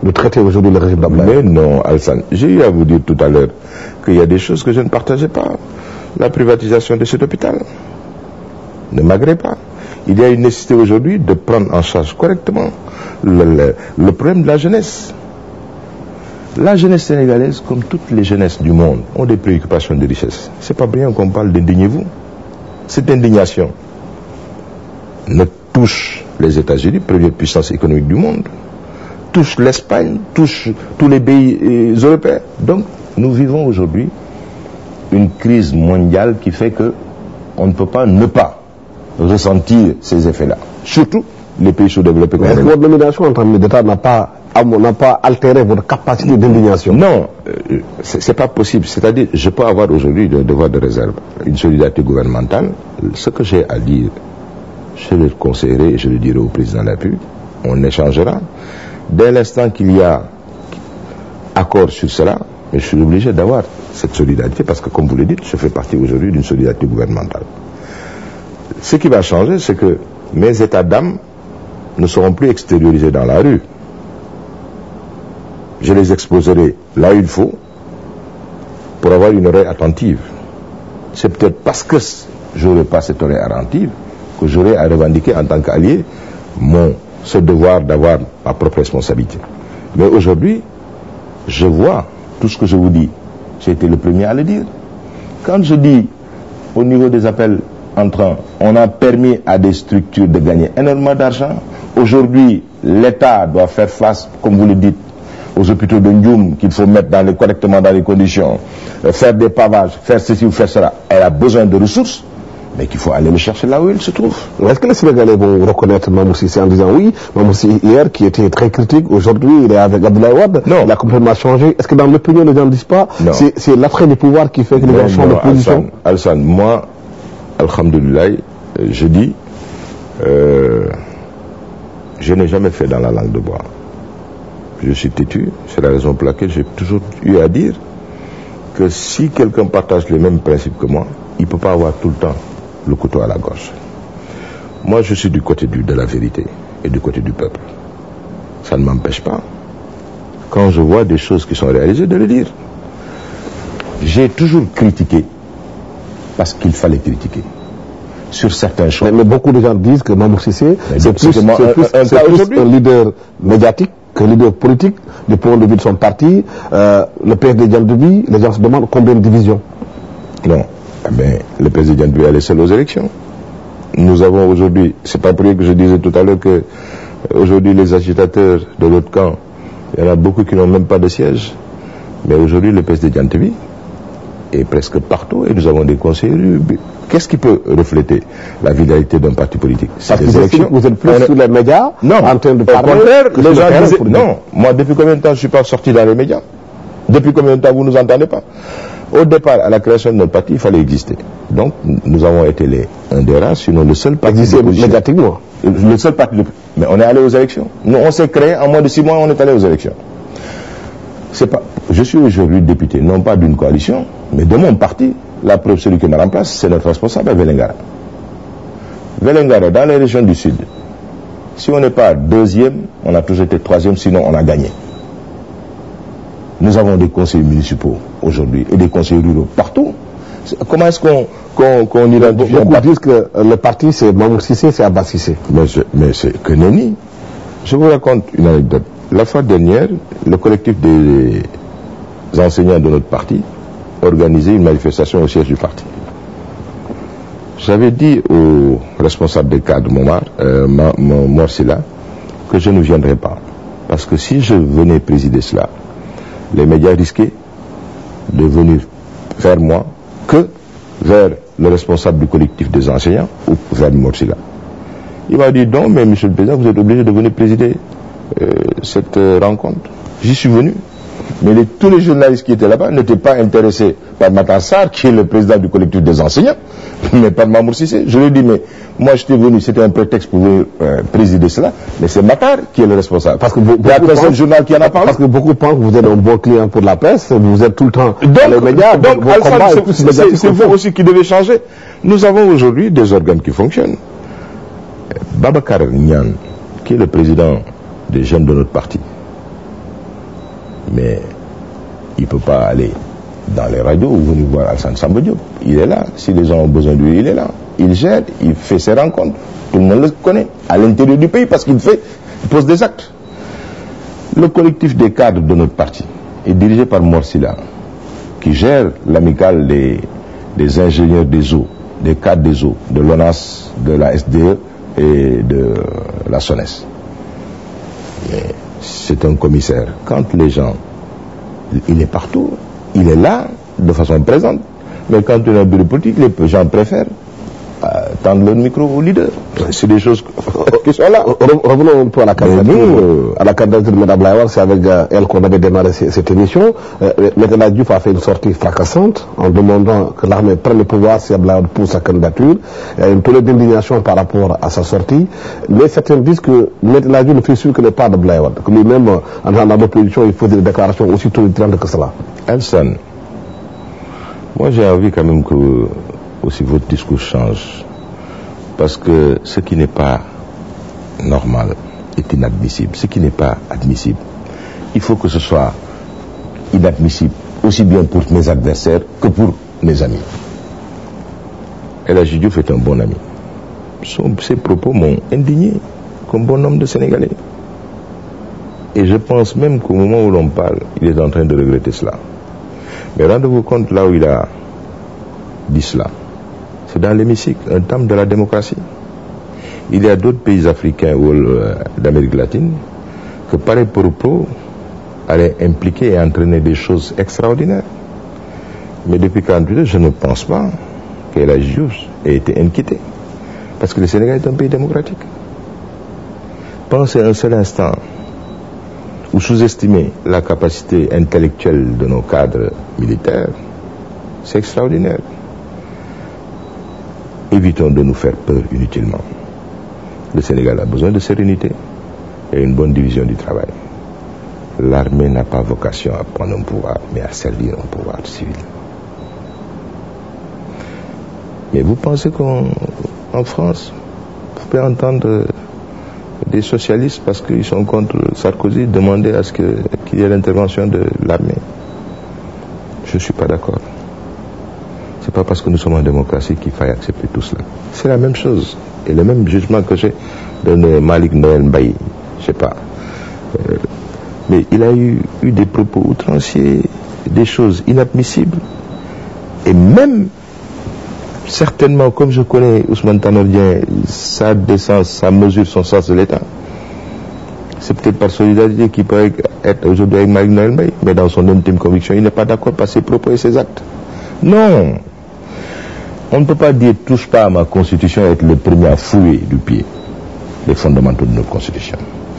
de traiter aujourd'hui le régime d'Abdoulaye. Mais non, Alassane, j'ai eu à vous dire tout à l'heure qu'il y a des choses que je ne partageais pas. La privatisation de cet hôpital ne m'agrée pas. Il y a une nécessité aujourd'hui de prendre en charge correctement le problème de la jeunesse. La jeunesse sénégalaise, comme toutes les jeunesses du monde, ont des préoccupations de richesse. C'est pas bien qu'on parle d'indignez-vous. Cette indignation ne touche les États-Unis, première puissance économique du monde, touche l'Espagne, touche tous les pays européens. Donc, nous vivons aujourd'hui une crise mondiale qui fait que on ne peut pas ne pas ressentir ces effets-là. Surtout les pays sous-développés. Est-ce que votre nomination en termes d'État n'a pas altéré votre capacité d'indignation? Non, c'est pas possible. C'est-à-dire, je peux avoir aujourd'hui un devoir de réserve, une solidarité gouvernementale. Ce que j'ai à dire, je le conseillerai et je le dirai au président de la République. On échangera. Dès l'instant qu'il y a accord sur cela, je suis obligé d'avoir cette solidarité parce que, comme vous le dites, je fais partie aujourd'hui d'une solidarité gouvernementale. Ce qui va changer, c'est que mes états d'âme ne seront plus extériorisés dans la rue. Je les exposerai là où il faut pour avoir une oreille attentive. C'est peut-être parce que je n'aurai pas cette oreille attentive que j'aurai à revendiquer en tant qu'allié ce devoir d'avoir ma propre responsabilité. Mais aujourd'hui, je vois tout ce que je vous dis. J'ai été le premier à le dire. Quand je dis au niveau des appels entrants, on a permis à des structures de gagner énormément d'argent. Aujourd'hui, l'État doit faire face, comme vous le dites, aux hôpitaux de Ndioum qu'il faut mettre correctement dans les conditions, faire des pavages, faire ceci ou faire cela. Elle a besoin de ressources, mais qu'il faut aller le chercher là où il se trouve. Est-ce que les Sénégalais vont reconnaître Mamour Cissé en disant oui, Mamour Cissé hier qui était très critique, aujourd'hui il est avec Abdoulaye Wade, il a complètement changé. Est-ce que dans l'opinion les gens ne disent pas c'est l'attrait du pouvoir qui fait que les gens changent de position? Alassane, moi, alhamdoulilah, je dis, je n'ai jamais fait dans la langue de bois. Je suis têtu, c'est la raison pour laquelle j'ai toujours eu à dire que si quelqu'un partage les mêmes principes que moi, il ne peut pas avoir tout le temps le couteau à la gorge. Moi, je suis du côté de la vérité et du côté du peuple. Ça ne m'empêche pas, quand je vois des choses qui sont réalisées, de le dire. J'ai toujours critiqué parce qu'il fallait critiquer sur certains choix. Mais beaucoup de gens disent que Mamour Cissé, c'est plus un leader médiatique qu'un leader politique du point de vue de son parti. Le PSD Diandobi, les gens se demandent combien de divisions. Non, mais le PSD Diandobi allait seul aux élections. Nous avons aujourd'hui, c'est pas pour rien que je disais tout à l'heure que aujourd'hui les agitateurs de l'autre camp, il y en a beaucoup qui n'ont même pas de siège. Mais aujourd'hui le PSD Diandobi est presque partout et nous avons des conseillers. Qu'est-ce qui peut refléter la vitalité d'un parti politique? Parce que vous êtes plus sur les médias, en train de parler. Au contraire, les gens disaient, non, moi depuis combien de temps je ne suis pas sorti dans les médias? Depuis combien de temps vous ne nous entendez pas? Au départ, à la création de notre parti, il fallait exister. Donc, nous avons été un des rares, sinon le seul parti médiatiquement. Le seul parti. Mais on est allé aux élections. Nous, on s'est créé, en moins de 6 mois, on est allé aux élections. Je suis aujourd'hui député, non pas d'une coalition, mais de mon parti. La preuve, celui qui me remplace, c'est notre responsable, Vélingara. Vélingara, dans les régions du Sud, si on n'est pas deuxième, on a toujours été troisième, sinon on a gagné. Nous avons des conseillers municipaux aujourd'hui et des conseillers ruraux partout. Comment est-ce qu'on identifie? Beaucoup disent que le parti, c'est Mamour Cissé, c'est Abbas Cissé. Mais c'est que nenni. Je vous raconte une anecdote. La fois dernière, le collectif des enseignants de notre parti organisé une manifestation au siège du parti. J'avais dit au responsable des cadres, Morsila, que je ne viendrais pas. Parce que si je venais présider cela, les médias risquaient de venir vers moi que vers le responsable du collectif des enseignants ou vers Morsila. Il m'a dit non, mais monsieur le président, vous êtes obligé de venir présider cette rencontre. J'y suis venu. Mais tous les journalistes qui étaient là-bas n'étaient pas intéressés par Matar Sarr, qui est le président du collectif des enseignants, mais par Mamour Cissé. Je lui ai dit, mais moi j'étais venu, c'était un prétexte pour venir présider cela, mais c'est Matar qui est le responsable. Parce que c'est le journal qui en a parlé. Parce que beaucoup pensent que vous êtes un bon client pour la presse, vous êtes tout le temps dans les médias. Donc c'est vous aussi qui devez changer. Nous avons aujourd'hui des organes qui fonctionnent. Babacar Nian, qui est le président des jeunes de notre parti, Mais il ne peut pas aller dans les radios ou venir voir Alassane Samba Diop. Il est là. Si les gens ont besoin de lui, il est là. Il gère, il fait ses rencontres. Tout le monde le connaît. À l'intérieur du pays, parce qu'il pose des actes. Le collectif des cadres de notre parti est dirigé par Morsila, qui gère l'amicale des ingénieurs des eaux, des cadres des eaux, de l'ONAS, de la SDE et de la SONES. C'est un commissaire. Quand les gens, il est partout, il est là de façon présente. Mais quand on est un bureau politique, les gens préfèrent tendre leur micro au leader. C'est des choses qui sont là. Revenons un peu à la candidature de Mme Abdoulaye. C'est avec elle qu'on avait démarré cette émission. Mme Diouf a fait une sortie fracassante en demandant que l'armée prenne le pouvoir si Abdoulaye pour sa candidature. Il y a une tollée d'indignation par rapport à sa sortie. Mais certains disent que Mme Diouf ne fait suivre que les pas d'Abdoulaye, que lui-même, en étant dans l'opposition, il faisait des déclarations aussi tonitruantes que cela. Alsan, moi j'ai envie quand même que aussi votre discours change. Parce que ce qui n'est pas normal est inadmissible. Ce qui n'est pas admissible, il faut que ce soit inadmissible, aussi bien pour mes adversaires que pour mes amis. El Hadji Diouf est un bon ami. Ses propos m'ont indigné comme bon homme de Sénégalais. Et je pense même qu'au moment où l'on parle, il est en train de regretter cela. Mais rendez-vous compte là où il a dit cela. C'est dans l'hémicycle, un temple de la démocratie. Il y a d'autres pays africains ou d'Amérique latine que pareil propos allaient impliquer et entraîner des choses extraordinaires. Mais depuis 1948, je ne pense pas que El Hadji Diouf ait été inquiété. Parce que le Sénégal est un pays démocratique. Pensez un seul instant ou sous-estimer la capacité intellectuelle de nos cadres militaires, c'est extraordinaire. Évitons de nous faire peur inutilement. Le Sénégal a besoin de sérénité et une bonne division du travail. L'armée n'a pas vocation à prendre un pouvoir, mais à servir un pouvoir civil. Mais vous pensez qu'en France, vous pouvez entendre des socialistes, parce qu'ils sont contre Sarkozy, demander à ce qu'il y ait l'intervention de l'armée? Je ne suis pas d'accord. C'est pas parce que nous sommes en démocratie qu'il faille accepter tout cela. C'est la même chose. Et le même jugement que j'ai donné Malik Noël Mbaye, je sais pas. Mais il a eu des propos outranciers, des choses inadmissibles. Et même, certainement, comme je connais Ousmane Tanordien, sa décence, sa mesure, son sens de l'État, c'est peut-être par solidarité qu'il peut être aujourd'hui avec Malik Noël Mbaye, mais dans son intime conviction, il n'est pas d'accord par ses propos et ses actes. Non. On ne peut pas dire « touche pas à ma constitution » et être le premier à fouiller du pied les fondamentaux de notre constitution.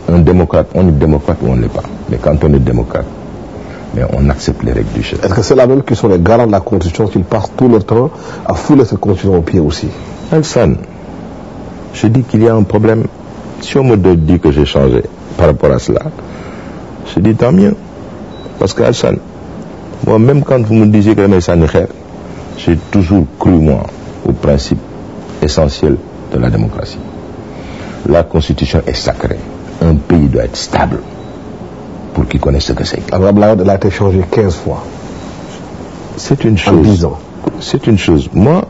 Un démocrate, on est démocrate ou on ne l'est pas. Mais quand on est démocrate, mais on accepte les règles du jeu. Est-ce que c'est là même qui sont les garants de la constitution qu'ils passent tout leur temps à fouler cette constitution au pied aussi? Alsan, je dis qu'il y a un problème. Si on me dit que j'ai changé par rapport à cela, je dis tant mieux. Parce que Alsan, moi même quand vous me disiez que j'ai toujours cru, moi, au principe essentiel de la démocratie. La Constitution est sacrée. Un pays doit être stable pour qu'il connaisse ce que c'est. Abdoulaye Wade a été changé 15 fois. C'est une chose. En 10 ans. C'est une chose. Moi,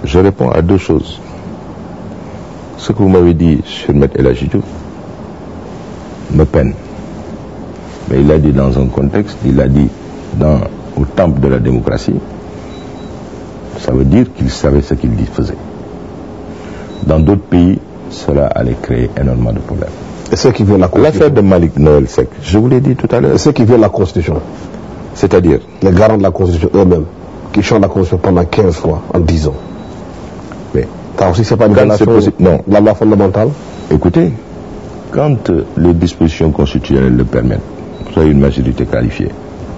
je réponds à deux choses. Ce que vous m'avez dit sur M. El Hadji Diouf me peine. Mais il l'a dit dans un contexte, il l'a dit au temple de la démocratie. Ça veut dire qu'il savait ce qu'il faisait. Dans d'autres pays, cela allait créer énormément de problèmes. Et ceux qui violent la Constitution. L'affaire de Malik Noël Seck, je vous l'ai dit tout à l'heure. Et ceux qui violent la Constitution. C'est-à-dire les garants de la Constitution eux-mêmes, qui changent la Constitution pendant 15 fois en 10 ans. Mais ça aussi, c'est pas une violation non. de la loi fondamentale. Écoutez, quand les dispositions constitutionnelles le permettent, vous avez une majorité qualifiée.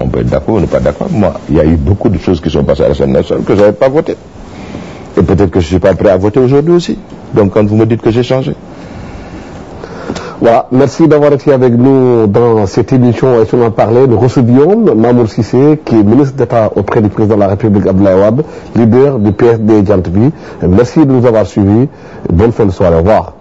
On peut être d'accord ou ne pas d'accord. Moi, il y a eu beaucoup de choses qui sont passées à l'Assemblée nationale que je n'avais pas voté. Et peut-être que je ne suis pas prêt à voter aujourd'hui aussi. Donc quand vous me dites que j'ai changé. Voilà, merci d'avoir été avec nous dans cette émission et sur en parler. Nous recevions Mamour Cissé, qui est ministre d'État auprès du président de la République Abdoulaye Wade, leader du PSD Djantbi. Merci de nous avoir suivis. Bonne fin de soirée. Au revoir.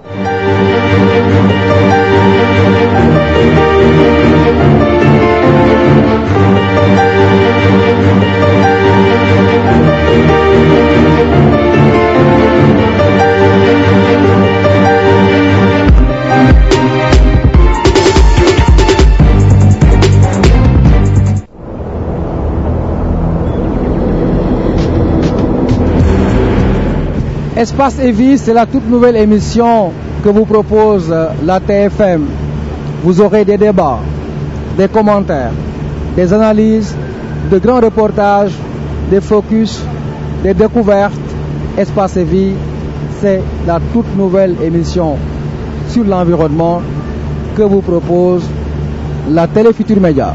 Espace et Vie, c'est la toute nouvelle émission que vous propose la TFM. Vous aurez des débats, des commentaires, des analyses, de grands reportages, des focus, des découvertes. Espace et Vie, c'est la toute nouvelle émission sur l'environnement que vous propose la Télé Futurs Médias.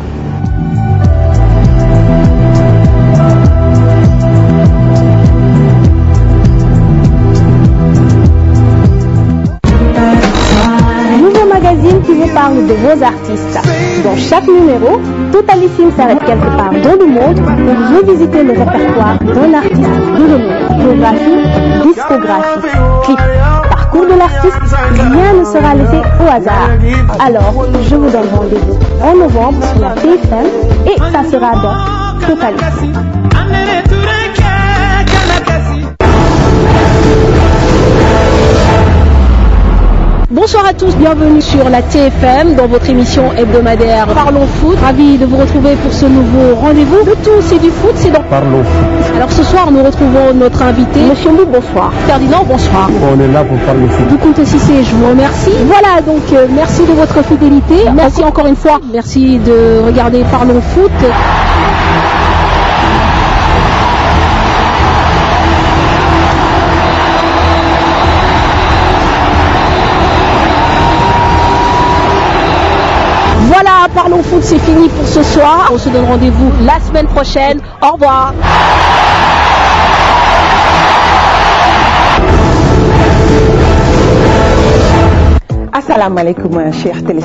Nouveau magazine qui vous parle de vos artistes. Dans chaque numéro, Totalissime s'arrête quelque part dans le monde pour revisiter le répertoire d'un artiste de renom. Biographie, discographie, clip, parcours de l'artiste, rien ne sera laissé au hasard. Alors, je vous donne rendez-vous en novembre sur la TFM et ça sera dans Totalissime. Bonsoir à tous, bienvenue sur la TFM dans votre émission hebdomadaire Parlons Foot. Ravi de vous retrouver pour ce nouveau rendez-vous. Le tout, c'est du foot, c'est dans Parlons Foot. Alors ce soir, nous retrouvons notre invité. Monsieur Mbou, bonsoir. Ferdinand, bonsoir. On est là pour parler foot. Doukounte Cissé, je vous remercie. Voilà, donc merci de votre fidélité. Merci encore une fois. Merci de regarder Parlons Foot. Voilà, Parlons Foot, c'est fini pour ce soir. On se donne rendez-vous la semaine prochaine. Au revoir. Assalamu alaikum, chers téléspectateurs.